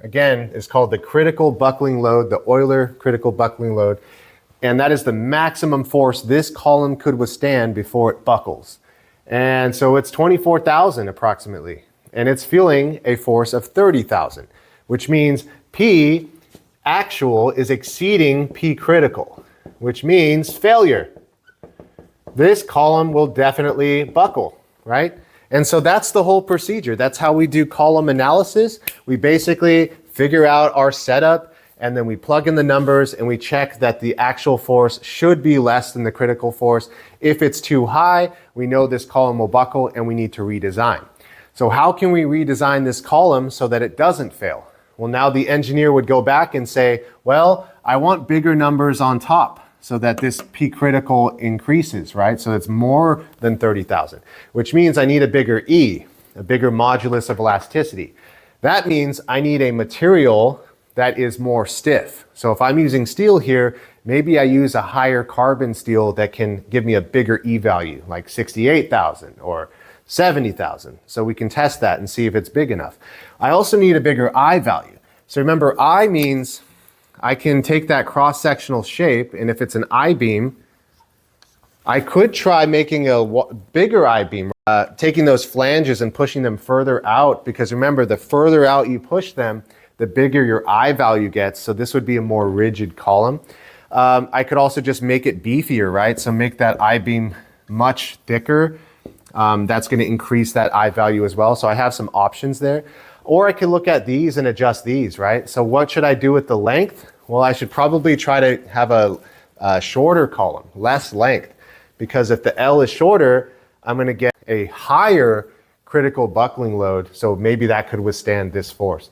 again, is called the critical buckling load, the Euler critical buckling load. And that is the maximum force this column could withstand before it buckles. And so it's 24,000 approximately. And it's feeling a force of 30,000, which means P actual is exceeding P critical, which means failure. This column will definitely buckle, right? And so that's the whole procedure. That's how we do column analysis. We basically figure out our setup, and then we plug in the numbers and we check that the actual force should be less than the critical force. If it's too high, we know this column will buckle and we need to redesign. So how can we redesign this column so that it doesn't fail? Well, now the engineer would go back and say, well, I want bigger numbers on top so that this P critical increases, right? So it's more than 30,000, which means I need a bigger E, a bigger modulus of elasticity. That means I need a material that is more stiff. So if I'm using steel here, maybe I use a higher carbon steel that can give me a bigger E value, like 68,000 or 70,000. So we can test that and see if it's big enough. I also need a bigger I value. So remember, I means I can take that cross-sectional shape, and if it's an I-beam, I could try making a bigger I-beam, taking those flanges and pushing them further out, because remember, the further out you push them, the bigger your I value gets. So this would be a more rigid column. I could also just make it beefier, right? So make that I-beam much thicker. That's going to increase that I value as well. So I have some options there. Or I could look at these and adjust these, right? So what should I do with the length? Well, I should probably try to have a shorter column, less length. Because if the L is shorter, I'm going to get a higher critical buckling load. So maybe that could withstand this force.